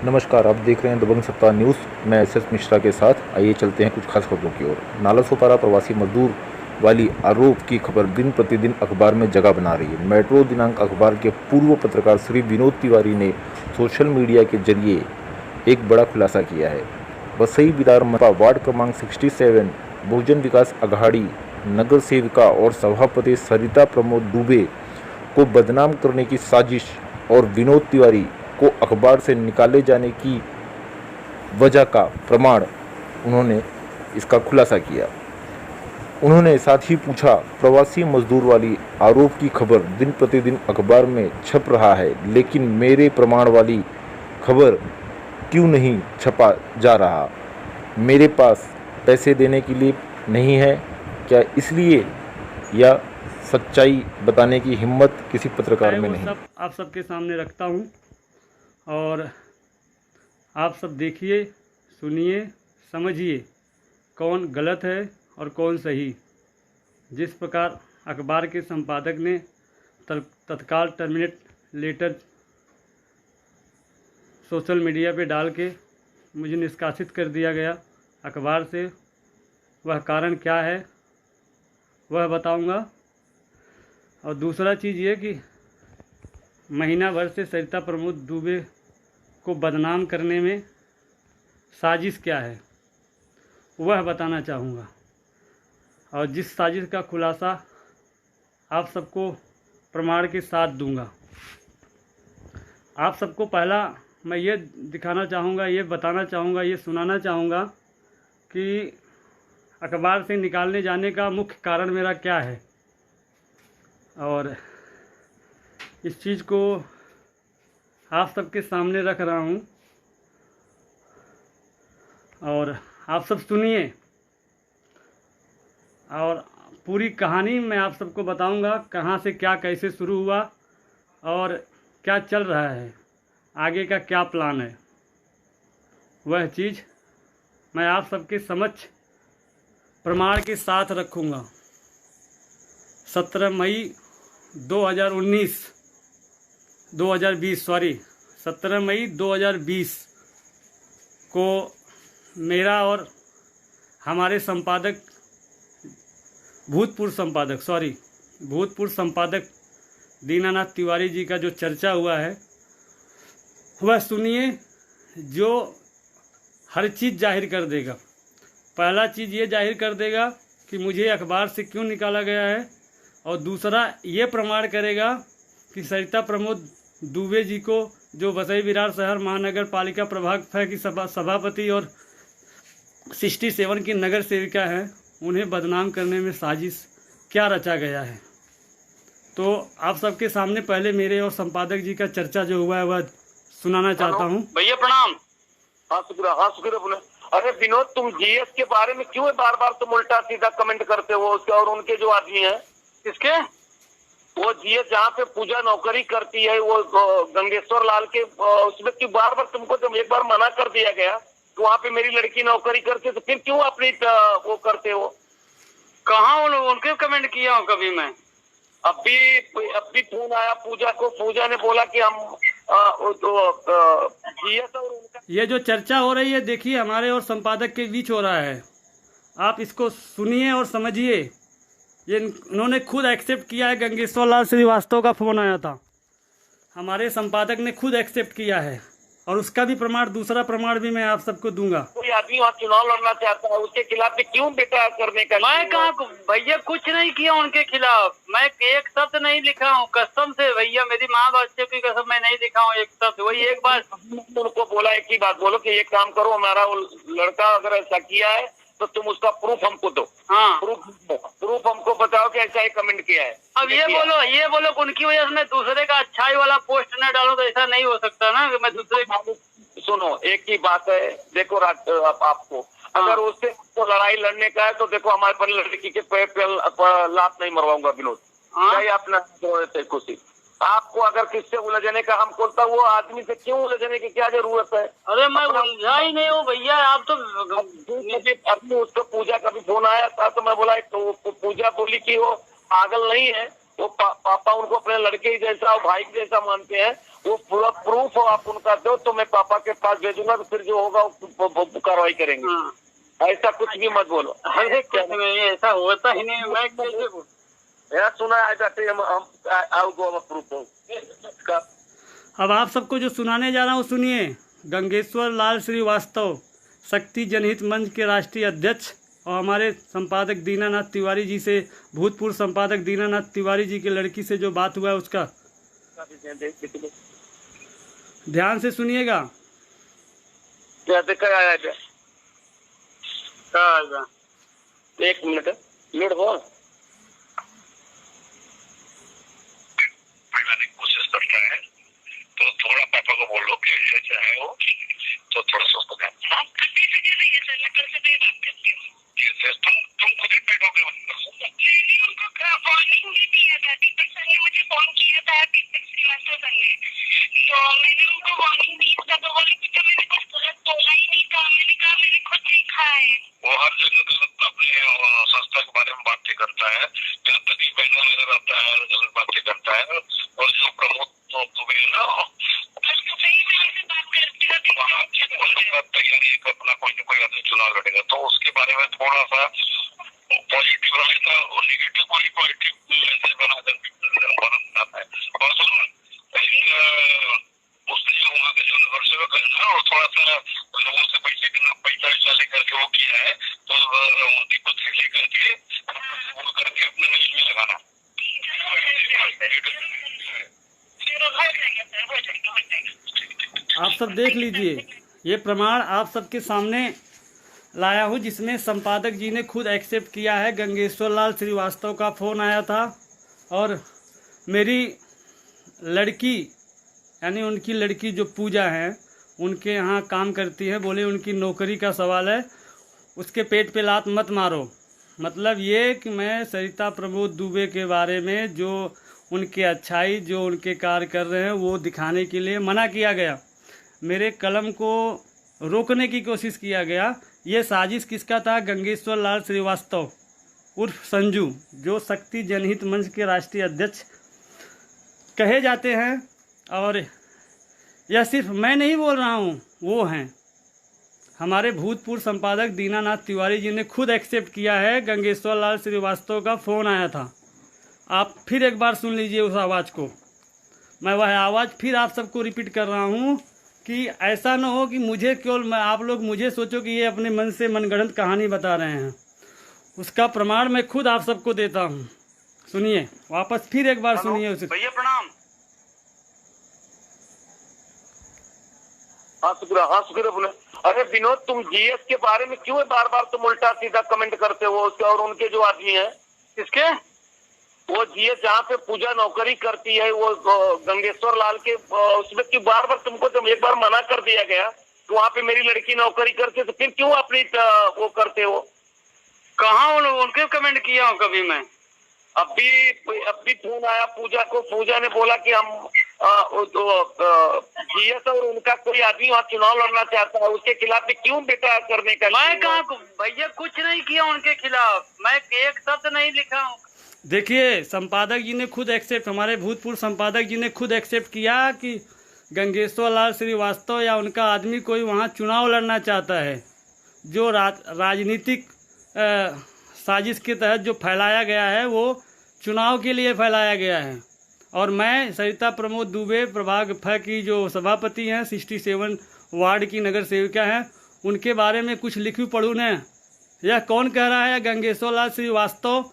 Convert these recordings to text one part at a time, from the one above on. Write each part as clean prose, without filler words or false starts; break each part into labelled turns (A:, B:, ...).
A: नमस्कार, आप देख रहे हैं दबंग सत्ता न्यूज़। मैं एस मिश्रा के साथ। आइए चलते हैं कुछ खास खबरों की ओर। नालासोपारा प्रवासी मजदूर वाली आरोप की खबर दिन प्रतिदिन अखबार में जगह बना रही है। मेट्रो दिनांक अखबार के पूर्व पत्रकार श्री विनोद तिवारी ने सोशल मीडिया के जरिए एक बड़ा खुलासा किया है। वसई विधानसभा वार्ड क्रमांक 67 बहुजन विकास अघाड़ी नगर सेविका और सभापति सरिता प्रमोद दुबे को बदनाम करने की साजिश और विनोद तिवारी को अखबार से निकाले जाने की वजह का प्रमाण उन्होंने इसका खुलासा किया। उन्होंने साथ ही पूछा, प्रवासी मजदूर वाली आरोप की खबर दिन प्रतिदिन अखबार में छप रहा है, लेकिन मेरे प्रमाण वाली खबर क्यों नहीं छपा जा रहा? मेरे पास पैसे देने के लिए नहीं है क्या, इसलिए या सच्चाई बताने की हिम्मत किसी पत्रकार में नहीं?
B: सब आप सबके सामने रखता हूँ और आप सब देखिए, सुनिए, समझिए कौन गलत है और कौन सही। जिस प्रकार अखबार के संपादक ने तत्काल टर्मिनेट लेटर सोशल मीडिया पे डाल के मुझे निष्कासित कर दिया गया अखबार से, वह कारण क्या है वह बताऊंगा। और दूसरा चीज़ ये कि महीना भर से सरिता प्रमोद दुबे को बदनाम करने में साजिश क्या है वह बताना चाहूँगा। और जिस साजिश का खुलासा आप सबको प्रमाण के साथ दूंगा। आप सबको पहला मैं ये दिखाना चाहूँगा, ये बताना चाहूँगा, ये सुनाना चाहूँगा कि अखबार से निकालने जाने का मुख्य कारण मेरा क्या है। और इस चीज़ को आप सबके सामने रख रहा हूँ और आप सब सुनिए और पूरी कहानी मैं आप सबको बताऊंगा, कहाँ से क्या कैसे शुरू हुआ और क्या चल रहा है, आगे का क्या प्लान है। वह चीज़ मैं आप सबके समक्ष प्रमाण के साथ रखूँगा। 17 मई 17 मई 2020 को मेरा और हमारे भूतपूर्व संपादक दीनानाथ तिवारी जी का जो चर्चा हुआ है वह सुनिए, जो हर चीज़ जाहिर कर देगा। पहला चीज़ ये जाहिर कर देगा कि मुझे अखबार से क्यों निकाला गया है, और दूसरा ये प्रमाण करेगा कि सरिता प्रमोद दुबे जी को, जो वसई विरार शहर महानगर पालिका प्रभाग की सभापति और 67 की नगर सेविका हैं, उन्हें बदनाम करने में साजिश क्या रचा गया है। तो आप सबके सामने पहले मेरे और संपादक जी का चर्चा जो हुआ है वह सुनाना चाहता हूँ।
C: भैया प्रणाम। हाँ शुक्र बोले। अरे विनोद, तुम जीएस के बारे में क्यों बार बार तुम उल्टा सीधा कमेंट करते हो उसके, और उनके जो आदमी है इसके, वो जीएस जहाँ पे पूजा नौकरी करती है, वो गंगेश्वर लाल के, उसमें क्यों बार बार तुमको जब एक बार मना कर दिया गया तो वहाँ पे मेरी लड़की नौकरी करती है, तो फिर क्यों अपनी वो करते हो? कहाँ उनके कमेंट किया हूँ कभी मैं? अभी फोन आया पूजा को, पूजा ने बोला कि हम जीएस और उनका
B: ये जो चर्चा हो रही है, देखिए हमारे और संपादक के बीच हो रहा है। आप इसको सुनिए और समझिए। ये उन्होंने खुद एक्सेप्ट किया है। गंगेश्वर लाल श्रीवास्तव का फ़ोन आया था, हमारे संपादक ने खुद एक्सेप्ट किया है, और उसका भी प्रमाण, दूसरा प्रमाण भी मैं आप सबको दूंगा।
C: कोई आदमी वहाँ चुनाव लड़ना चाहता है, उसके खिलाफ क्यों बेटा करने का?
D: मैं कहा भैया कुछ नहीं किया उनके खिलाफ, मैं एक शब्द नहीं लिखा हूँ, कसम से भैया, मेरी माँ बच्चे की कसम, मैं नहीं लिखा हूँ एक शब्द। वही एक बार
C: उनको बोला, एक ही बात बोलो कि एक काम करो, हमारा वो लड़का अगर ऐसा किया है तो तुम उसका प्रूफ हमको दो।
D: हाँ,
C: प्रूफ हमको बताओ कि ऐसा ही कमेंट किया है।
D: अब ये बोलो उनकी वजह से मैं दूसरे का अच्छाई वाला पोस्ट न डालूं, तो ऐसा नहीं हो सकता ना कि मैं दूसरे।
C: सुनो, एक ही बात है, देखो आपको अगर उससे तो लड़ाई लड़ने का है तो देखो, हमारे पर लड़की के पैर पे लात नहीं मरवाऊंगा विनोद। क्या अपना खुशी? आपको अगर किससे उलझने का हम बोलता, वो आदमी से क्यों उलझने की क्या जरूरत है?
D: अरे मैं उलझा ही नहीं हूँ भैया, आप तो
C: अपनी उसको पूजा का भी फोन आया था, तो मैं बोला, तो पूजा बोली कि वो पागल नहीं है, वो पापा उनको अपने लड़के जैसा और भाई जैसा मानते हैं, वो पूरा प्रूफ आप उनका दो तो मैं पापा के पास भेजूंगा, तो फिर जो होगा वो कार्रवाई करेंगे।
D: हाँ।
C: ऐसा कुछ भी मत बोलो।
D: अरे कुछ नहीं, ऐसा होता ही नहीं। मैं कैसे बोलूं?
C: यार सुना है जाते हम आओ गो प्रूफ का।
B: अब आप सबको जो सुनाने जा रहा हूँ सुनिए। गंगेश्वर लाल श्रीवास्तव शक्ति जनहित मंच के राष्ट्रीय अध्यक्ष और हमारे संपादक दीनानाथ तिवारी जी से, भूतपूर्व संपादक दीनानाथ तिवारी जी की लड़की से जो बात हुआ है उसका ध्यान से सुनिएगा।
C: क्या आया क्या?
D: कहाँ?
C: एक मिनट मिनट बोल। कोशिश करता है तो थोड़ा पापा को बोलो कि ऐसा है वो, तो थोड़ा सा उसको तुम खुद ही बैठोगे। उनको वार्निंग भी दिया था, दीपक सर ने मुझे फोन किया था, दीपक श्रीवास्तव सर ने, तो मैंने उनको वार्निंग दी था, तो बोले कि मैंने कुछ गलत बोला ही नहीं था। मैंने कहा मैंने खुद लिखा है। वो हर जगह गलत अपने संस्था के बारे में बातें करता है, जहाँ तक ही बहनों नजर आता है गलत बातें करता है। और जो प्रमोद दुबे है ना, तैयारी अपना कोई न कोई आदमी चुनाव लड़ेगा, तो उसके बारे में थोड़ा सा पॉजिटिव रहेगा और नेगेटिव कोई पॉजिटिव मैसेज बनाकर बनाता है। और उसने वहाँ के जो नगर सेवक है ना, वो थोड़ा सा लोगों से पैसा वैसा लेकर के वो किया है, तो दीपक से लेकर के वो करके अपने न्यूज में लगाना।
B: आप सब देख लीजिए, ये प्रमाण आप सबके सामने लाया हूँ जिसमें संपादक जी ने खुद एक्सेप्ट किया है। गंगेश्वर लाल श्रीवास्तव का फ़ोन आया था और मेरी लड़की यानी उनकी लड़की जो पूजा है उनके यहाँ काम करती है। बोले उनकी नौकरी का सवाल है, उसके पेट पे लात मत मारो। मतलब ये कि मैं सरिता प्रमोद दुबे के बारे में जो उनके अच्छाई जो उनके कार्य कर रहे हैं वो दिखाने के लिए मना किया गया। मेरे कलम को रोकने की कोशिश किया गया। ये साजिश किसका था? गंगेश्वर लाल श्रीवास्तव उर्फ संजू, जो शक्ति जनहित मंच के राष्ट्रीय अध्यक्ष कहे जाते हैं। और यह सिर्फ मैं नहीं बोल रहा हूँ, वो हैं हमारे भूतपूर्व संपादक दीनानाथ तिवारी जी ने खुद एक्सेप्ट किया है। गंगेश्वर लाल श्रीवास्तव का फ़ोन आया था। आप फिर एक बार सुन लीजिए उस आवाज़ को। मैं वह आवाज़ फिर आप सबको रिपीट कर रहा हूँ कि ऐसा ना हो कि मुझे केवल आप लोग मुझे सोचो कि ये अपने मन से मनगढ़ंत कहानी बता रहे हैं। उसका प्रमाण मैं खुद आप सबको देता हूँ। सुनिए, वापस फिर एक बार सुनिए उसे।
D: भैया प्रणाम।
C: हाँ शुक्र अपने। अरे विनोद, तुम जीएस के बारे में क्यों बार बार तुम उल्टा सीधा कमेंट करते हो उसके? और उनके जो आदमी है
D: किसके?
C: वो जीएस जहाँ पे पूजा नौकरी करती है, वो गंगेश्वर लाल के उसमें क्यों बार बार तुमको जब एक बार मना कर दिया गया तो वहाँ पे मेरी लड़की नौकरी करती है, तो फिर क्यों अपनी वो करते हो?
D: कहाँ उनके कमेंट किया हूँ कभी मैं?
C: अभी फोन आया पूजा को, पूजा ने बोला कि हम जीएस और उनका कोई आदमी वहाँ चुनाव लड़ना चाहता है, उसके खिलाफ भी क्यों बेटा करने का?
D: मैं कहाँ भैया कुछ नहीं किया उनके खिलाफ, मैं एक शब्द नहीं लिखा हूँ।
B: देखिए, संपादक जी ने खुद एक्सेप्ट, हमारे भूतपूर्व संपादक जी ने खुद एक्सेप्ट किया कि गंगेश्वर लाल श्रीवास्तव या उनका आदमी कोई वहाँ चुनाव लड़ना चाहता है। जो राजनीतिक साजिश के तहत जो फैलाया गया है वो चुनाव के लिए फैलाया गया है। और मैं सरिता प्रमोद दुबे प्रभाग फ की जो सभापति हैं, 67 वार्ड की नगर सेविका हैं, उनके बारे में कुछ लिखूँ पढ़ूँ न? यह कौन कह रहा है? गंगेश्वर लाल श्रीवास्तव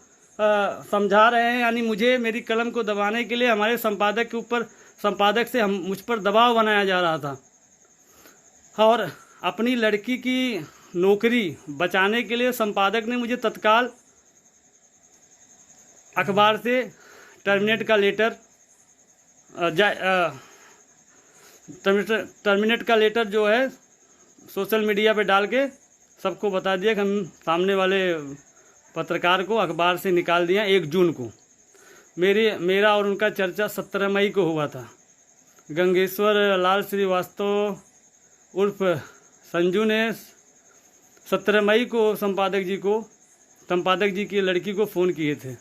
B: समझा रहे हैं, यानी मुझे मेरी कलम को दबाने के लिए हमारे संपादक के ऊपर, संपादक से मुझ पर दबाव बनाया जा रहा था। और अपनी लड़की की नौकरी बचाने के लिए संपादक ने मुझे तत्काल अखबार से टर्मिनेट का लेटर टर्मिनेट का लेटर जो है सोशल मीडिया पे डाल के सबको बता दिया कि हम सामने वाले पत्रकार को अखबार से निकाल दिया। 1 जून को मेरा और उनका चर्चा 17 मई को हुआ था। गंगेश्वर लाल श्रीवास्तव उर्फ संजू ने 17 मई को संपादक जी की लड़की को फ़ोन किए थे।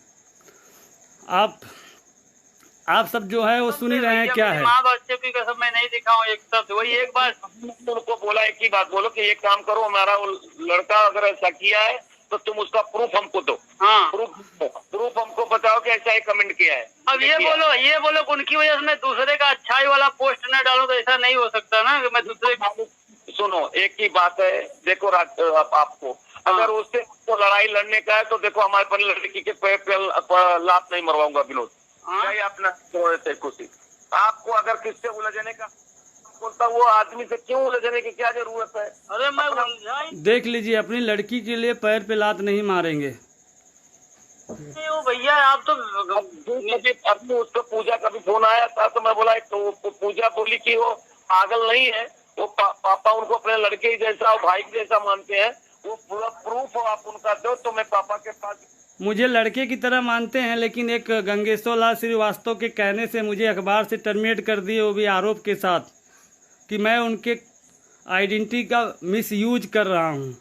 B: आप सब जो है वो सुन ही रहे हैं क्या है।
D: माँ बच्चे की कसम मैं नहीं दिखाऊं एक शब्द। वही एक बार
C: उनको बोला, एक ही बात बोलो कि एक काम करो, हमारा वो लड़का अगर ऐसा किया है तो तुम उसका प्रूफ हमको दो।
D: हाँ
C: प्रूफ हमको बताओ कि ऐसा ही कमेंट किया है।
D: अब ये बोलो कि उनकी वजह से मैं दूसरे का अच्छाई वाला पोस्ट न डालूं, तो ऐसा नहीं हो सकता ना कि मैं दूसरे का।
C: सुनो, एक ही बात है, देखो आपको अगर उससे तो लड़ाई लड़ने का है तो देखो, हमारे पर लड़की के पैर पे लात नहीं मरवाऊंगा विनोद। अपना खुशी, आपको अगर किससे उलझने का बोलता, वो आदमी से क्यों उलझने की क्या जरूरत है?
D: अरे मैं
B: देख लीजिए, अपनी लड़की के लिए पैर पे लात नहीं मारेंगे।
D: वो भैया आप तो
C: अभी उसको पूजा का भी फोन आया था तो मैं बोला, तो पूजा बोली कि वो पागल नहीं है, वो पापा उनको अपने लड़के जैसा और भाई जैसा मानते हैं। वो पूरा प्रूफ आप उनका दो तो मैं पापा के पास।
B: मुझे लड़के की तरह मानते हैं, लेकिन एक गंगेश्वर लाल श्रीवास्तव के कहने से मुझे अखबार से टर्मिनेट कर दिए, वो भी आरोप के साथ कि मैं उनके आइडेंटिटी का मिसयूज कर रहा हूं।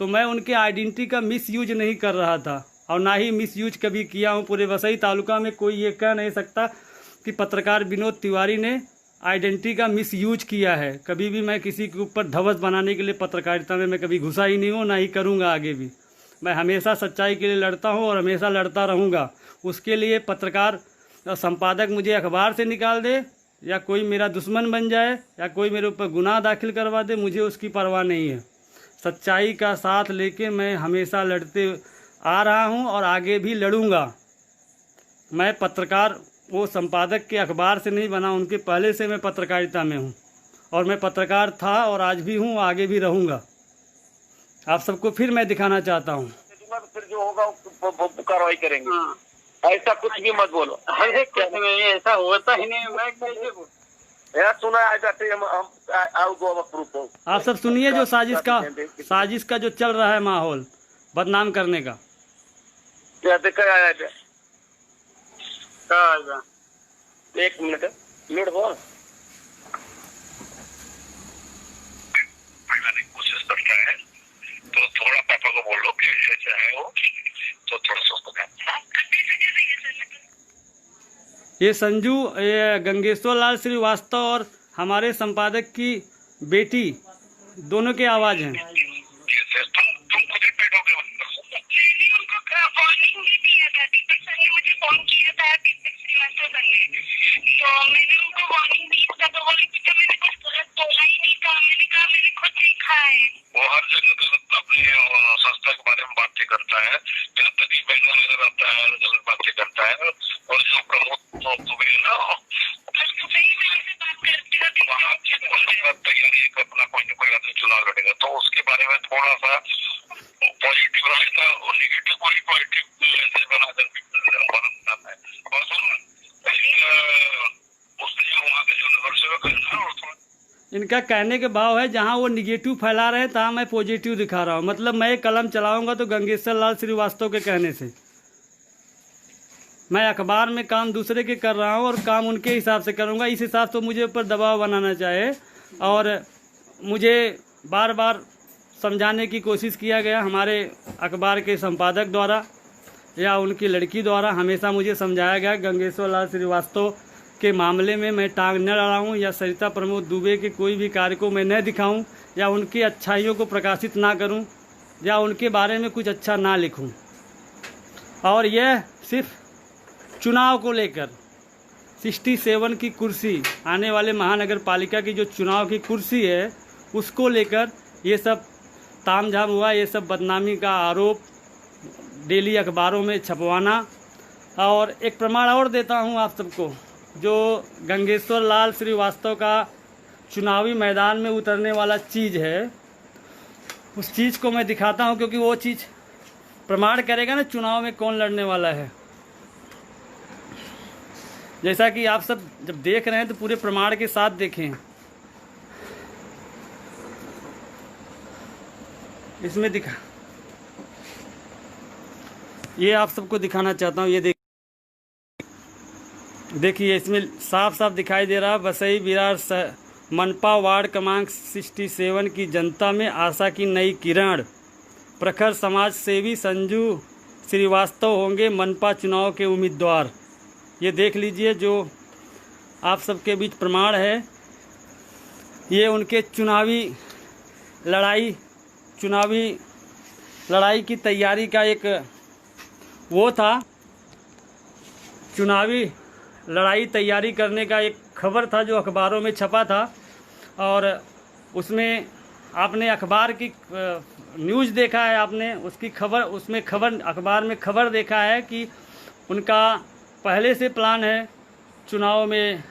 B: तो मैं उनके आइडेंटिटी का मिसयूज नहीं कर रहा था और ना ही मिसयूज कभी किया हूं। पूरे वसई तालुका में कोई ये कह नहीं सकता कि पत्रकार विनोद तिवारी ने आइडेंटिटी का मिसयूज किया है। कभी भी मैं किसी के ऊपर धवस बनाने के लिए पत्रकारिता में मैं कभी घुसा ही नहीं हूँ, ना ही करूँगा आगे भी। मैं हमेशा सच्चाई के लिए लड़ता हूँ और हमेशा लड़ता रहूँगा। उसके लिए पत्रकार संपादक मुझे अखबार से निकाल दे या कोई मेरा दुश्मन बन जाए या कोई मेरे ऊपर गुनाह दाखिल करवा दे, मुझे उसकी परवाह नहीं है। सच्चाई का साथ लेके मैं हमेशा लड़ते आ रहा हूँ और आगे भी लड़ूँगा। मैं पत्रकार वो संपादक के अखबार से नहीं बना, उनके पहले से मैं पत्रकारिता में हूँ और मैं पत्रकार था और आज भी हूँ, आगे भी रहूँगा। आप सबको फिर मैं दिखाना चाहता हूँ।
C: फिर जो होगा वो कार्रवाई करेंगे। ऐसा कुछ भी मत बोलो।
D: अरे कुछ नहीं, ऐसा होता ही नहीं। मैं कैसे
C: यार सुना प्रूफ हो।
B: आप सब सुनिए, जो साजिश का जो चल रहा है माहौल बदनाम करने का।
C: एक मिनट मिनट हो कोशिश करता है तो थोड़ा पापा को बोलो कि ऐसा है वो, तो थोड़ा सा
B: ये संजू, ये गंगेश्वर लाल श्रीवास्तव और हमारे संपादक की बेटी दोनों की आवाज हैं।
C: वो हर जगह गलत अपने संस्था के बारे में बातें करता है, जहाँ तक ही बहनों नजर आता है गलत बातें करता है। और जो प्रमोद दुबे है ना, तैयारी अपना कोई ना कोई आदमी चुनाव लड़ेगा, तो उसके बारे में थोड़ा सा पॉजिटिव रहेगा और निगेटिव कोई पॉजिटिव मैसेज बनाकर बनाना है। और उसने जो वहाँ के जो नगर सेवक है ना, और थोड़ा
B: इनका कहने के भाव है जहां वो निगेटिव फैला रहे हैं तहाँ मैं पॉजिटिव दिखा रहा हूं। मतलब मैं कलम चलाऊंगा तो गंगेश्वर लाल श्रीवास्तव के कहने से। मैं अखबार में काम दूसरे के कर रहा हूं और काम उनके हिसाब से करूंगा। इस हिसाब से मुझे ऊपर दबाव बनाना चाहे और मुझे बार बार समझाने की कोशिश किया गया हमारे अखबार के संपादक द्वारा या उनकी लड़की द्वारा। हमेशा मुझे समझाया गया गंगेश्वर लाल श्रीवास्तव के मामले में मैं टांग न अड़ाऊँ या सरिता प्रमोद दुबे के कोई भी कार्य को मैं न दिखाऊं या उनकी अच्छाइयों को प्रकाशित ना करूं या उनके बारे में कुछ अच्छा ना लिखूं। और यह सिर्फ चुनाव को लेकर 67 की कुर्सी, आने वाले महानगर पालिका की जो चुनाव की कुर्सी है उसको लेकर ये सब तामझाम हुआ। ये सब बदनामी का आरोप डेली अखबारों में छपवाना। और एक प्रमाण और देता हूँ आप सबको, जो गंगेश्वर लाल श्रीवास्तव का चुनावी मैदान में उतरने वाला चीज़ है, उस चीज़ को मैं दिखाता हूं, क्योंकि वो चीज़ प्रमाण करेगा ना चुनाव में कौन लड़ने वाला है। जैसा कि आप सब जब देख रहे हैं तो पूरे प्रमाण के साथ देखें। इसमें ये आप सबको दिखाना चाहता हूं। ये देखिए, इसमें साफ साफ दिखाई दे रहा, वसई विरार मनपा वार्ड क्रमांक 67 की जनता में आशा की नई किरण। प्रखर समाज सेवी संजू श्रीवास्तव होंगे मनपा चुनाव के उम्मीदवार। ये देख लीजिए, जो आप सबके बीच प्रमाण है, ये उनके चुनावी लड़ाई की तैयारी का एक वो था। चुनावी लड़ाई तैयारी करने का एक खबर था जो अखबारों में छपा था, और उसमें आपने अखबार की न्यूज़ देखा है, आपने उसकी खबर, उसमें खबर, अखबार में खबर देखा है कि उनका पहले से प्लान है, चुनाव में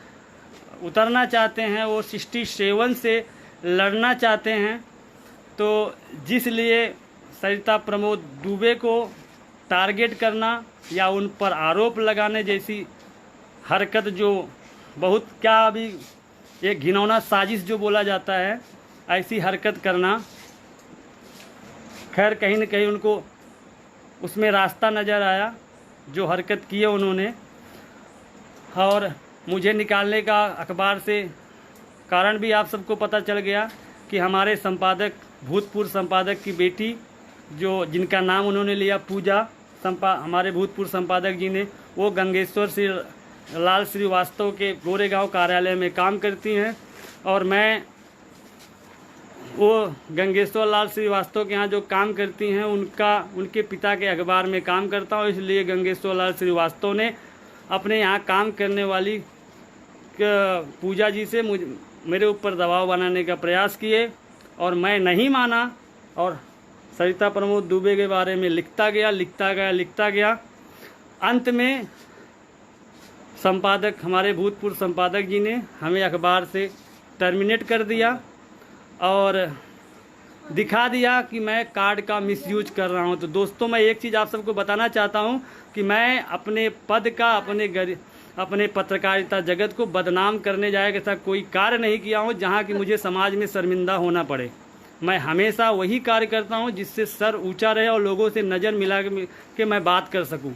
B: उतरना चाहते हैं, वो 67 से लड़ना चाहते हैं। तो जिसलिए सरिता प्रमोद दुबे को टारगेट करना या उन पर आरोप लगाने जैसी हरकत, जो बहुत क्या अभी एक घिनौना साजिश जो बोला जाता है, ऐसी हरकत करना, खैर कहीं न कहीं उनको उसमें रास्ता नज़र आया जो हरकत की है उन्होंने। और मुझे निकालने का अखबार से कारण भी आप सबको पता चल गया कि हमारे संपादक, भूतपूर्व संपादक की बेटी, जो जिनका नाम उन्होंने लिया पूजा, हमारे भूतपूर्व संपादक जी ने, वो गंगेश्वर श्री लाल श्रीवास्तव के गोरेगांव कार्यालय में काम करती हैं, और मैं वो गंगेश्वर लाल श्रीवास्तव के यहाँ जो काम करती हैं उनके पिता के अखबार में काम करता हूँ। इसलिए गंगेश्वर लाल श्रीवास्तव ने अपने यहाँ काम करने वाली पूजा जी से मेरे ऊपर दबाव बनाने का प्रयास किए, और मैं नहीं माना, और सरिता प्रमोद दुबे के बारे में लिखता गया। अंत में संपादक, हमारे भूतपूर्व संपादक जी ने हमें अखबार से टर्मिनेट कर दिया और दिखा दिया कि मैं कार्ड का मिसयूज कर रहा हूं। तो दोस्तों, मैं एक चीज़ आप सबको बताना चाहता हूं कि मैं अपने पद का, अपने पत्रकारिता जगत को बदनाम करने जाए ऐसा कोई कार्य नहीं किया हूं जहां कि मुझे समाज में शर्मिंदा होना पड़े। मैं हमेशा वही कार्य करता हूं जिससे सर ऊंचा रहे और लोगों से नज़र मिला के मैं बात कर सकूं।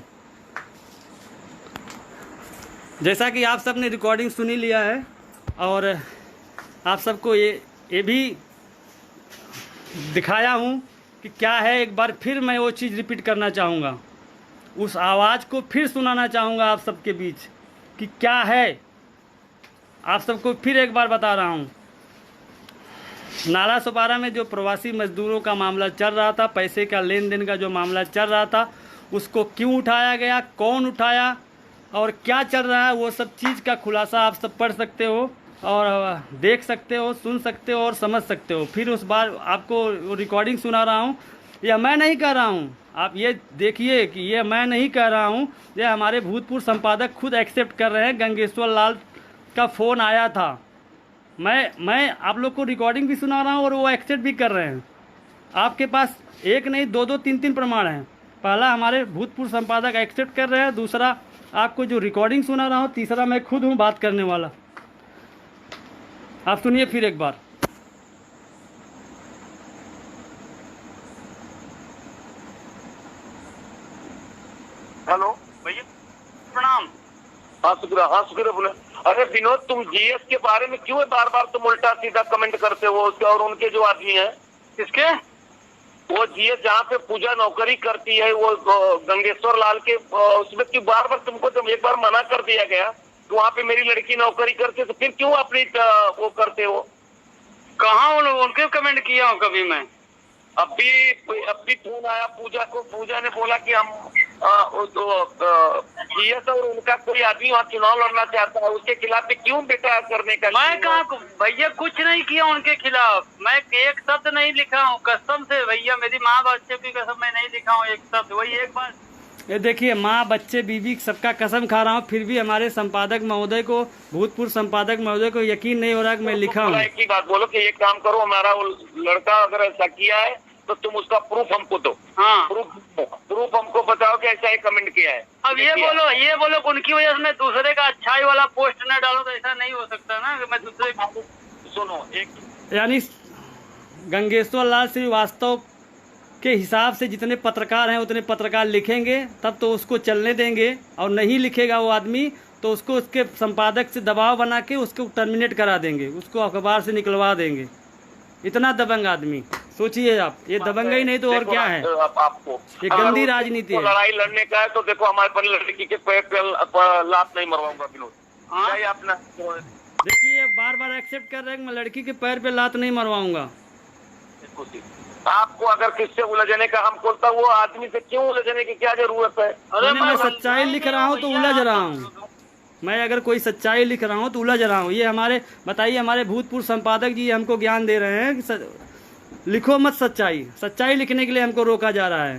B: जैसा कि आप सब ने रिकॉर्डिंग सुनी लिया है, और आप सबको ये भी दिखाया हूं कि क्या है। एक बार फिर मैं वो चीज़ रिपीट करना चाहूँगा, उस आवाज़ को फिर सुनाना चाहूँगा आप सबके बीच कि क्या है। आप सबको फिर एक बार बता रहा हूँ, नाला सुपारा में जो प्रवासी मजदूरों का मामला चल रहा था, पैसे का लेन देन का जो मामला चल रहा था, उसको क्यों उठाया गया, कौन उठाया और क्या चल रहा है, वो सब चीज़ का खुलासा आप सब पढ़ सकते हो और देख सकते हो, सुन सकते हो और समझ सकते हो। फिर उस बार आपको रिकॉर्डिंग सुना रहा हूँ, यह मैं नहीं कह रहा हूँ, आप ये देखिए कि ये मैं नहीं कह रहा हूँ, ये हमारे भूतपूर्व संपादक खुद एक्सेप्ट कर रहे हैं। गंगेश्वर लाल का फ़ोन आया था, मैं आप लोग को रिकॉर्डिंग भी सुना रहा हूँ और वो एक्सेप्ट भी कर रहे हैं। आपके पास एक नहीं, दो, तीन प्रमाण हैं। पहला हमारे भूतपूर्व संपादक एक्सेप्ट कर रहे हैं, दूसरा आपको जो रिकॉर्डिंग सुना रहा हूँ, तीसरा मैं खुद हूँ बात करने वाला। आप सुनिए फिर एक बार।
C: हेलो
D: भैया प्रणाम।
C: हाँ शुक्र बोले। अरे विनोद, तुम जीएस के बारे में क्यों बार बार तुम उल्टा सीधा कमेंट करते हो उसके, और उनके जो आदमी हैं
D: किसके?
C: वो जीएस जहाँ पे पूजा नौकरी करती है, वो गंगेश्वर लाल के उसमें क्यों बार बार तुमको, जब एक बार मना कर दिया गया तो वहाँ पे मेरी लड़की नौकरी करती है, तो फिर क्यों अपनी वो करते हो?
D: कहाँ उनके कमेंट किया हूँ कभी मैं?
C: अभी फोन आया पूजा को, पूजा ने बोला कि हम जीएस और उनका कोई आदमी वहाँ चुनाव लड़ना चाहता है, उसके खिलाफ भी क्यों बेटा करने का?
D: मैं कहाँ भैया कुछ नहीं किया उनके खिलाफ, मैं एक शब्द नहीं लिखा हूँ, कसम से भैया, मेरी माँ बच्चे की कसम मैं नहीं लिखा हूँ एक शब्द। वही एक बार
B: ये देखिए, माँ बच्चे बीवी सबका कसम खा रहा हूँ, फिर भी हमारे संपादक महोदय को, भूतपूर्व संपादक महोदय को यकीन नहीं हो रहा कि मैं लिखा हूँ।
C: एक ही बात बोलो कि एक काम करो, हमारा वो लड़का अगर ऐसा किया है तो तुम उसका प्रूफ हमको दो।
D: हाँ,
C: प्रूफ हमको बताओ कि ऐसा ही कमेंट किया है।
D: अब ये बोलो उनकी वजह से मैं दूसरे का अच्छाई वाला पोस्ट न डालूं, तो ऐसा नहीं हो सकता ना कि मैं दूसरे का।
C: सुनो, एक
B: यानी गंगेश्वर लाल श्रीवास्तव के हिसाब से जितने पत्रकार हैं उतने पत्रकार लिखेंगे तब तो उसको चलने देंगे, और नहीं लिखेगा वो आदमी तो उसको उसके संपादक से दबाव बना के उसको टर्मिनेट करा देंगे, उसको अखबार से निकलवा देंगे। इतना दबंग आदमी सोचिए आप, ये दबंगई नहीं तो और
C: देखो
B: क्या है?
C: आपको
B: ये गंदी
C: अगर
B: राजनीति
C: उसको
B: है।
C: लड़ाई लड़ने का है तो देखो हमारे पर लड़की के पैर पे लात नहीं मरवाऊंगा विनोद।
D: हाँ?
C: क्या अपना
B: देखिए बार बार एक्सेप्ट कर रहे हैं कि मैं लड़की के पैर पे लात नहीं मरवाऊंगा।
C: आपको अगर किससे उलझने का हम बोलता, वो आदमी से क्यों उलझने की क्या जरूरत है?
D: अरे
B: मैं सच्चाई लिख रहा हूँ तो उलझ रहा हूँ। मैं अगर कोई सच्चाई लिख रहा हूँ तो उलझ रहा हूँ। ये हमारे बताइए, हमारे भूतपूर्व संपादक जी हमको ज्ञान दे रहे हैं कि लिखो मत सच्चाई। सच्चाई लिखने के लिए हमको रोका जा रहा है।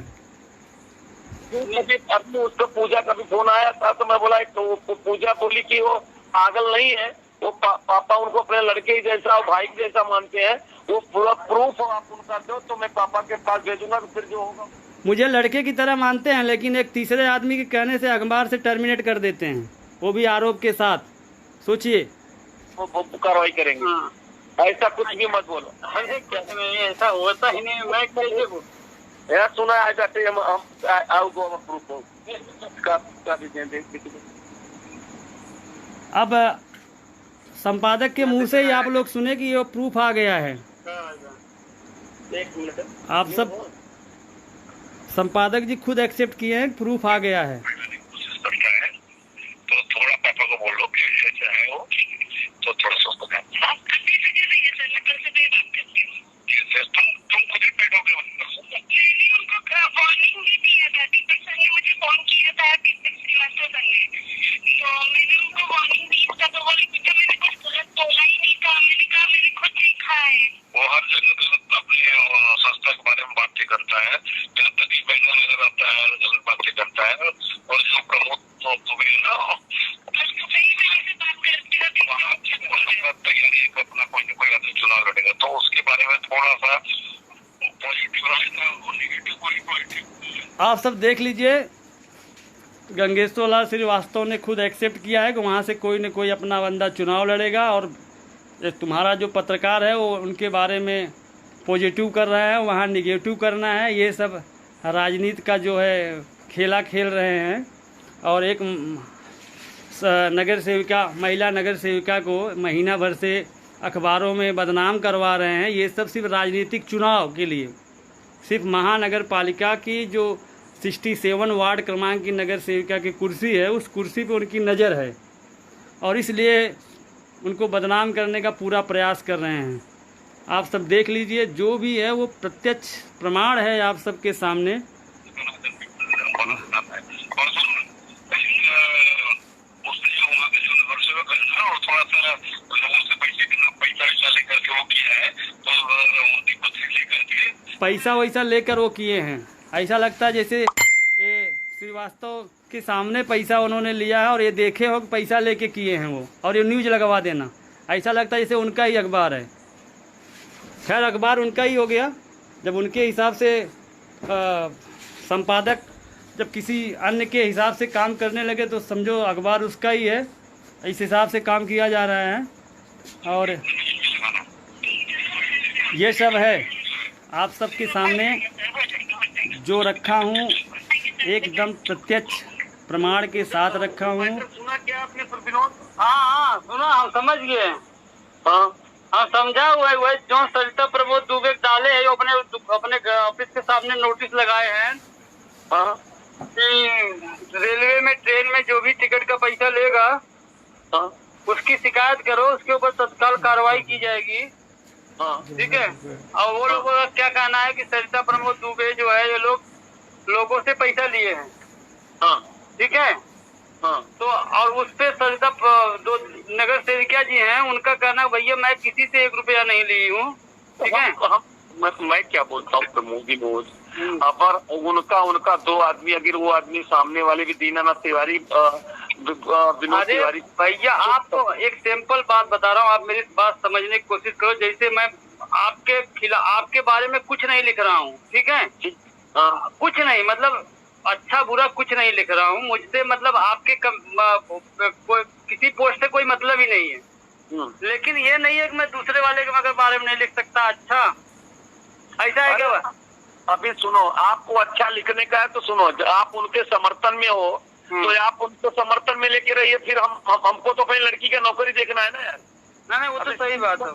C: अपने उसको पूजा का भी फोन आया था तो मैं बोला, तो पूजा बोली कि वो पागल नहीं है, वो पापा उनको अपने लड़के ही जैसा और भाई जैसा मानते हैं। वो पूरा प्रूफ आप उनका दो तो मैं पापा के पास भेजूंगा, तो फिर जो होगा।
B: मुझे लड़के की तरह मानते हैं, लेकिन एक तीसरे आदमी के कहने से अखबार से टर्मिनेट कर देते हैं, वो भी आरोप के साथ। सोचिए,
C: वो कार्रवाई करेंगे।
D: हाँ।
C: ऐसा कुछ भी मत बोलो।
D: अरे कैसे नहीं, ऐसा होता ही नहीं। मैं कैसे
C: यार सुना है जाते हम आओ गो प्रूफ हो का भी दें।
B: अब संपादक के मुंह से ही आप लोग सुने कि ये प्रूफ आ गया है।
C: एक मिनट,
B: आप सब संपादक जी खुद एक्सेप्ट किए हैं, प्रूफ आ गया है।
E: कोशिश करता है तो थोड़ा पापा को बोल लो कि ऐसे चाहे हो तो थोड़ा सा उसको तुम खुद ही बैठोगे। उनको वार्निंग भी दिया था, दीपक सर ने मुझे फोन किया था, दीपक श्रीवास्तव सर ने, तो मैंने उनको वार्निंग दी था, तो बोले कि मैंने कुछ गलत बोला ही नहीं था। मैंने कहा मैंने खुद सीखा है। वो हर जगह गलत अपने संस्था के बारे में बातें करता है, जहाँ तक ही बहनों नजर आता है गलत बातें करता है। और जो प्रमोद दुबे है ना, तैयारी अपना कोई न कोई आदमी चुनाव लड़ेगा, तो उसके बारे में थोड़ा सा पॉजिटिव रहेगा और नेगेटिव कोई पॉजिटिव।
B: आप सब देख लीजिए, गंगेश्वर लाल श्रीवास्तव ने खुद एक्सेप्ट किया है कि वहाँ से कोई न कोई अपना बंदा चुनाव लड़ेगा, और तुम्हारा जो पत्रकार है वो उनके बारे में पॉजिटिव कर रहा है, वहाँ निगेटिव करना है। ये सब राजनीति का जो है खेला खेल रहे हैं। और एक नगर सेविका, महिला नगर सेविका को महीना भर से अखबारों में बदनाम करवा रहे हैं। ये सब सिर्फ राजनीतिक चुनाव के लिए, सिर्फ महानगर पालिका की जो 67 वार्ड क्रमांक की नगर सेविका की कुर्सी है, उस कुर्सी पे उनकी नज़र है, और इसलिए उनको बदनाम करने का पूरा प्रयास कर रहे हैं। आप सब देख लीजिए, जो भी है वो प्रत्यक्ष प्रमाण है आप सबके सामने। पैसा वैसा लेकर वो किए हैं। ऐसा लगता है जैसे ये श्रीवास्तव के सामने पैसा उन्होंने लिया है और ये देखे हो कि पैसा लेके किए हैं वो, और ये न्यूज़ लगवा देना। ऐसा लगता है जैसे उनका ही अखबार है। खैर, अखबार उनका ही हो गया जब उनके हिसाब से संपादक जब किसी अन्य के हिसाब से काम करने लगे तो समझो अखबार उसका ही है। इस हिसाब से काम किया जा रहा है, और ये सब है आप सबके सामने जो रखा हूँ, एकदम प्रत्यक्ष प्रमाण के साथ रखा हूँ।
C: सुना क्या आपने विनोद?
D: हाँ सुना, हम समझ गए। हाँ समझा हुआ है। वही जो सरिता प्रमोद दुबे डाले है, अपने ऑफिस के सामने नोटिस लगाए हैं कि रेलवे में, ट्रेन में जो भी टिकट का पैसा लेगा उसकी शिकायत करो, उसके ऊपर तत्काल कार्रवाई की जाएगी। ठीक है। और वो लोगों का क्या कहना है कि सरिता प्रमोद दुबे जो है, ये लोगों से पैसा लिए हैं। ठीक है। तो और उस पे सरिता दो नगर सेविका जी हैं, उनका कहना भैया मैं किसी से 1 रुपया नहीं ली हूँ। ठीक है।
C: मैं क्या बोलता हूँ प्रमोद, अगर उनका 2 आदमी, अगर वो आदमी सामने वाले भी दीनानाथ तिवारी, विनोद तिवारी।
D: भैया आपको एक सिंपल बात बता रहा हूँ, आप मेरी बात समझने की कोशिश करो। जैसे मैं आपके खिलाफ, आपके बारे में कुछ नहीं लिख रहा हूँ। ठीक है। कुछ नहीं, मतलब अच्छा बुरा कुछ नहीं लिख रहा हूँ। मुझसे मतलब आपके किसी पोस्ट से कोई मतलब ही नहीं है। लेकिन ये नहीं है कि मैं दूसरे वाले के बारे में नहीं लिख सकता। अच्छा ऐसा है क्या?
C: अभी सुनो, आपको अच्छा लिखने का है तो सुनो, आप उनके समर्थन में हो तो आप उनको समर्थन में लेके रहिए। फिर हमको तो अपनी लड़की का नौकरी देखना है ना यार।
D: नहीं वो तो सही बात है।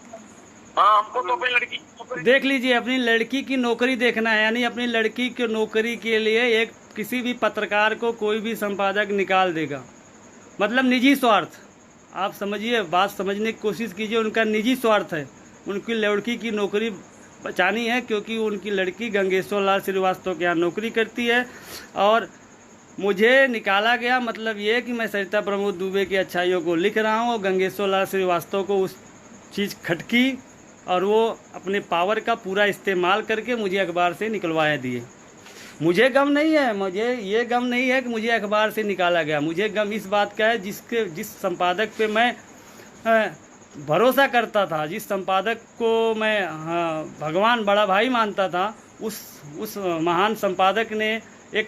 C: हाँ, हमको तो अपनी लड़की
B: देख लीजिए, अपनी लड़की की नौकरी देखना है, यानी अपनी लड़की की नौकरी के लिए एक किसी भी पत्रकार को कोई भी संपादक निकाल देगा, मतलब निजी स्वार्थ। आप समझिए, बात समझने की कोशिश कीजिए, उनका निजी स्वार्थ है, उनकी लड़की की नौकरी बचानी है, क्योंकि उनकी लड़की गंगेश्वर लाल श्रीवास्तव के यहाँ नौकरी करती है। और मुझे निकाला गया मतलब ये कि मैं सरिता प्रमोद दुबे की अच्छाइयों को लिख रहा हूँ और गंगेश्वर लाल श्रीवास्तव को उस चीज़ खटकी और वो अपने पावर का पूरा इस्तेमाल करके मुझे अखबार से निकलवाया दिए। मुझे गम नहीं है, मुझे ये गम नहीं है कि मुझे अखबार से निकाला गया। मुझे गम इस बात का है जिस संपादक पे मैं भरोसा करता था, जिस संपादक को मैं भगवान बड़ा भाई मानता था, उस महान संपादक ने एक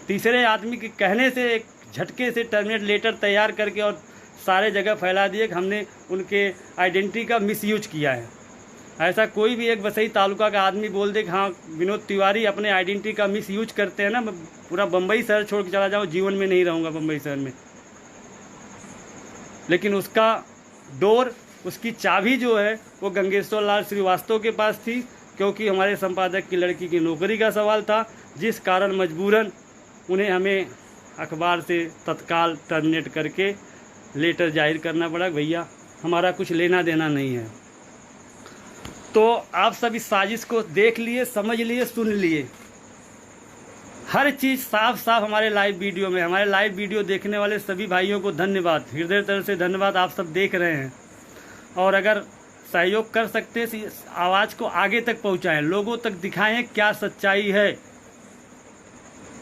B: तीसरे आदमी के कहने से एक झटके से टर्मिनेट लेटर तैयार करके और सारे जगह फैला दिए कि हमने उनके आइडेंटिटी का मिसयूज किया है। ऐसा कोई भी एक वसई तालुका का आदमी बोल दे कि हाँ विनोद तिवारी अपने आइडेंटिटी का मिसयूज करते हैं ना, मैं पूरा बम्बई शहर छोड़ के चला जाऊँ, जीवन में नहीं रहूँगा बम्बई शहर में। लेकिन उसका डोर, उसकी चाबी जो है वो गंगेश्वर लाल श्रीवास्तव के पास थी, क्योंकि हमारे संपादक की लड़की की नौकरी का सवाल था, जिस कारण मजबूरन उन्हें हमें अखबार से तत्काल टर्मिनेट करके लेटर जाहिर करना पड़ा, भैया हमारा कुछ लेना देना नहीं है। तो आप सब इस साजिश को देख लिए, समझ लिए, सुन लिए, हर चीज़ साफ साफ हमारे लाइव वीडियो में। हमारे लाइव वीडियो देखने वाले सभी भाइयों को धन्यवाद, हृदय तरह से धन्यवाद। आप सब देख रहे हैं और अगर सहयोग कर सकते हैं इस आवाज़ को आगे तक पहुंचाएं, लोगों तक दिखाएं क्या सच्चाई है।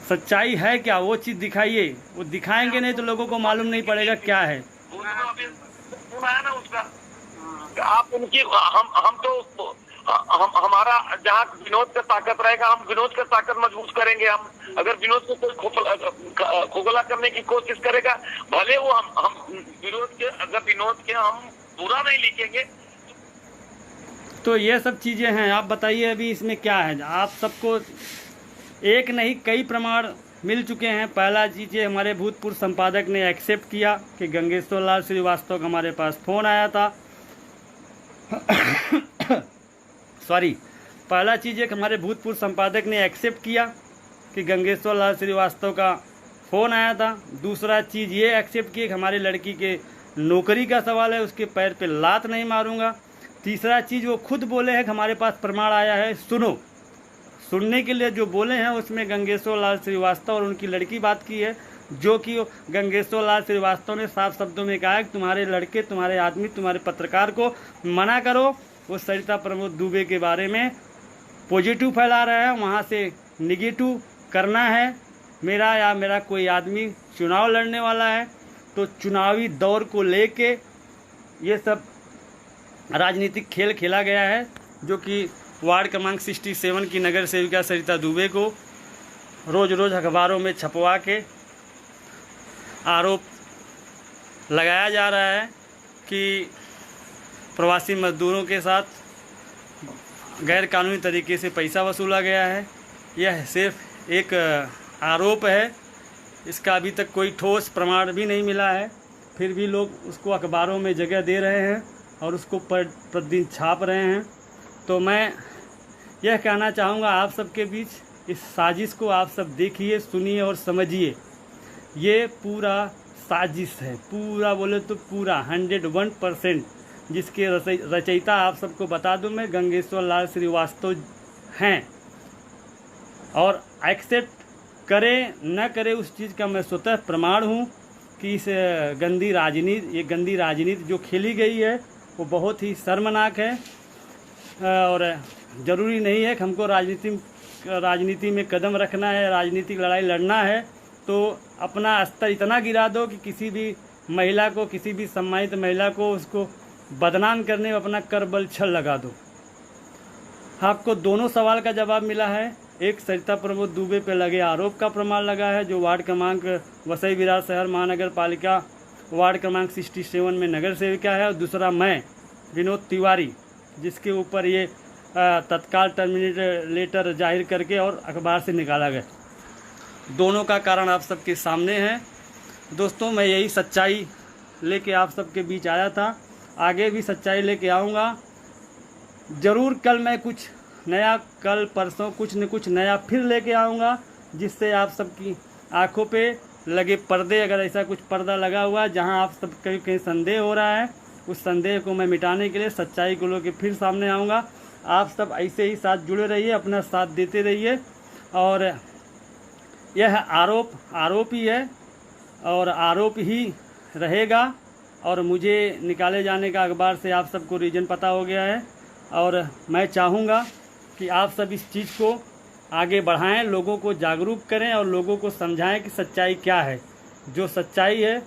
B: सच्चाई है क्या, वो चीज़ दिखाइए। वो दिखाएंगे नहीं तो लोगों को मालूम नहीं पड़ेगा क्या है।
C: ना उसका आप उनकी हम तो हमारा जहाँ विनोद का ताकत रहेगा, हम विनोद का ताकत मजबूत करेंगे। हम अगर विनोद को कोई खोखला करने की कोशिश करेगा, भले वो हम विनोद के हम बुरा नहीं लिखेंगे।
B: तो ये सब चीज़ें हैं। आप बताइए अभी इसमें क्या है। आप सबको एक नहीं कई प्रमाण मिल चुके हैं। पहला चीज़ ये, हमारे भूतपूर्व संपादक ने एक्सेप्ट किया कि गंगेश्वर लाल श्रीवास्तव का हमारे पास फ़ोन आया था। सॉरी, पहला चीज़ एक, हमारे भूतपूर्व संपादक ने एक्सेप्ट किया कि गंगेश्वर लाल श्रीवास्तव का फ़ोन आया था। दूसरा चीज़ ये एक्सेप्ट किया कि हमारी लड़की के नौकरी का सवाल है, उसके पैर पे लात नहीं मारूंगा। तीसरा चीज़ वो खुद बोले हैं कि हमारे पास प्रमाण आया है, सुनो। सुनने के लिए जो बोले हैं उसमें गंगेश्वर लाल श्रीवास्तव और उनकी लड़की बात की है, जो कि गंगेश्वर लाल श्रीवास्तव ने साफ शब्दों में कहा है कि तुम्हारे लड़के, तुम्हारे आदमी, तुम्हारे पत्रकार को मना करो, वो सरिता प्रमोद दुबे के बारे में पॉजिटिव फैला रहा है, वहाँ से निगेटिव करना है। मेरा कोई आदमी चुनाव लड़ने वाला है तो चुनावी दौर को लेके ये सब राजनीतिक खेल खेला गया है, जो कि वार्ड क्रमांक 67 की नगर सेविका सरिता दुबे को रोज़ रोज़ अखबारों में छपवा के आरोप लगाया जा रहा है कि प्रवासी मजदूरों के साथ गैर कानूनी तरीके से पैसा वसूला गया है। यह सिर्फ एक आरोप है, इसका अभी तक कोई ठोस प्रमाण भी नहीं मिला है, फिर भी लोग उसको अखबारों में जगह दे रहे हैं और उसको प्रतिदिन छाप रहे हैं। तो मैं यह कहना चाहूँगा आप सबके बीच, इस साजिश को आप सब देखिए, सुनिए और समझिए। ये पूरा साजिश है, पूरा बोले तो पूरा 101%, जिसके रचयिता आप सबको बता दूं मैं गंगेश्वर लाल श्रीवास्तव हैं। और एक्सेप्ट करे न करे उस चीज़ का मैं स्वतः प्रमाण हूँ कि इस गंदी राजनीति जो खेली गई है वो बहुत ही शर्मनाक है। और ज़रूरी नहीं है कि हमको राजनीति में कदम रखना है, राजनीतिक लड़ाई लड़ना है तो अपना स्तर इतना गिरा दो कि किसी भी महिला को, किसी भी सम्मानित महिला को उसको बदनाम करने में अपना करबल छल लगा दो। आपको दोनों सवाल का जवाब मिला है। एक, सरिता प्रमोद दुबे पे लगे आरोप का प्रमाण लगा है, जो वार्ड क्रमांक वसई विरार शहर महानगर पालिका वार्ड क्रमांक 67 में नगर सेविका है। और दूसरा मैं विनोद तिवारी, जिसके ऊपर ये तत्काल टर्मिनेट लेटर जाहिर करके और अखबार से निकाला गया। दोनों का कारण आप सबके सामने है। दोस्तों, मैं यही सच्चाई लेके आप सबके बीच आया था, आगे भी सच्चाई लेके आऊँगा। ज़रूर कल मैं कुछ नया, कल परसों कुछ न कुछ नया फिर लेके आऊँगा, जिससे आप सबकी आंखों पे लगे पर्दे, अगर ऐसा कुछ पर्दा लगा हुआ है जहां आप सब कहीं कहीं संदेह हो रहा है, उस संदेह को मैं मिटाने के लिए सच्चाई को लेकर फिर सामने आऊँगा। आप सब ऐसे ही साथ जुड़े रहिए, अपना साथ देते रहिए। और यह आरोप ही है और आरोप ही रहेगा। और मुझे निकाले जाने का अखबार से आप सबको रीज़न पता हो गया है, और मैं चाहूँगा कि आप सब इस चीज़ को आगे बढ़ाएं, लोगों को जागरूक करें और लोगों को समझाएं कि सच्चाई क्या है। जो सच्चाई है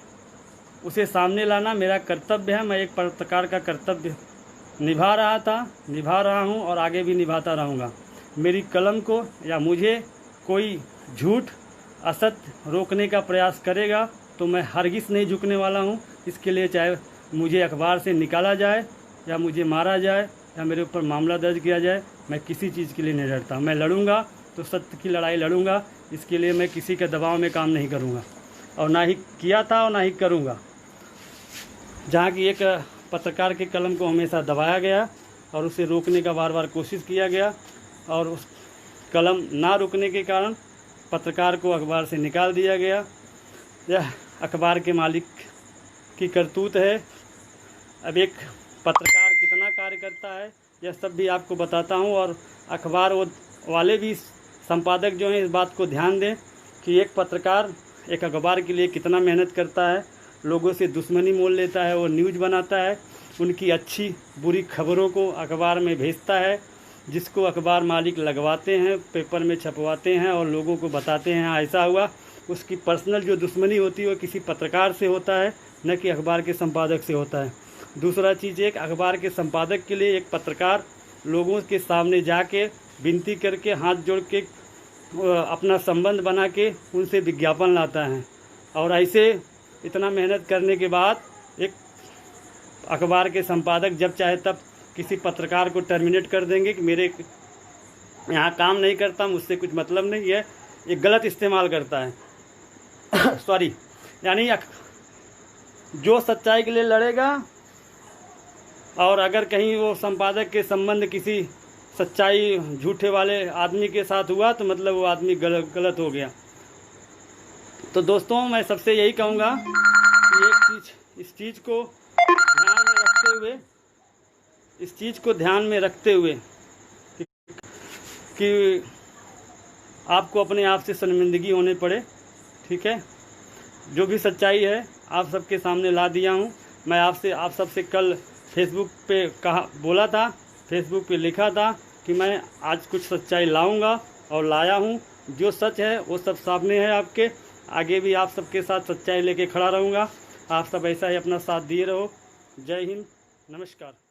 B: उसे सामने लाना मेरा कर्तव्य है। मैं एक पत्रकार का कर्तव्य निभा रहा हूं और आगे भी निभाता रहूंगा। मेरी कलम को या मुझे कोई झूठ असत्य रोकने का प्रयास करेगा तो मैं हरगिज़ नहीं झुकने वाला हूं। इसके लिए चाहे मुझे अखबार से निकाला जाए या मुझे मारा जाए या मेरे ऊपर मामला दर्ज किया जाए, मैं किसी चीज़ के लिए नहीं डरता। मैं लड़ूंगा तो सत्य की लड़ाई लड़ूंगा। इसके लिए मैं किसी के दबाव में काम नहीं करूंगा और ना ही किया था और ना ही करूंगा। जहाँ की एक पत्रकार के कलम को हमेशा दबाया गया और उसे रोकने का बार बार कोशिश किया गया, और उस कलम ना रुकने के कारण पत्रकार को अखबार से निकाल दिया गया। यह अखबार के मालिक की करतूत है। अब एक पत्रकार कितना कार्य करता है यह सब भी आपको बताता हूँ, और अखबार वाले भी, संपादक जो हैं, इस बात को ध्यान दें कि एक पत्रकार एक अखबार के लिए कितना मेहनत करता है। लोगों से दुश्मनी मोल लेता है, वो न्यूज़ बनाता है, उनकी अच्छी बुरी खबरों को अखबार में भेजता है, जिसको अखबार मालिक लगवाते हैं, पेपर में छपवाते हैं और लोगों को बताते हैं ऐसा हुआ। उसकी पर्सनल जो दुश्मनी होती है वो किसी पत्रकार से होता है, न कि अखबार के संपादक से होता है। दूसरा चीज़, एक अखबार के संपादक के लिए एक पत्रकार लोगों के सामने जाके विनती करके हाथ जोड़ के अपना संबंध बना के उनसे विज्ञापन लाता है, और ऐसे इतना मेहनत करने के बाद एक अखबार के संपादक जब चाहे तब किसी पत्रकार को टर्मिनेट कर देंगे कि मेरे यहाँ काम नहीं करता, मुझसे कुछ मतलब नहीं है, ये गलत इस्तेमाल करता है। सॉरी, यानी जो सच्चाई के लिए लड़ेगा और अगर कहीं वो संपादक के संबंध किसी सच्चाई झूठे वाले आदमी के साथ हुआ तो मतलब वो आदमी गलत हो गया। तो दोस्तों, मैं सबसे यही कहूँगा कि इस चीज़ को ध्यान में रखते हुए कि आपको अपने आप से शर्मिंदगी होने पड़े, ठीक है। जो भी सच्चाई है आप सबके सामने ला दिया हूँ। मैं आप सबसे कल फेसबुक पे बोला था, फेसबुक पे लिखा था कि मैं आज कुछ सच्चाई लाऊंगा और लाया हूँ। जो सच है वो सब सामने है आपके आगे, भी आप सबके साथ सच्चाई लेके खड़ा रहूँगा। आप सब ऐसा ही अपना साथ दिए रहो। जय हिंद, नमस्कार।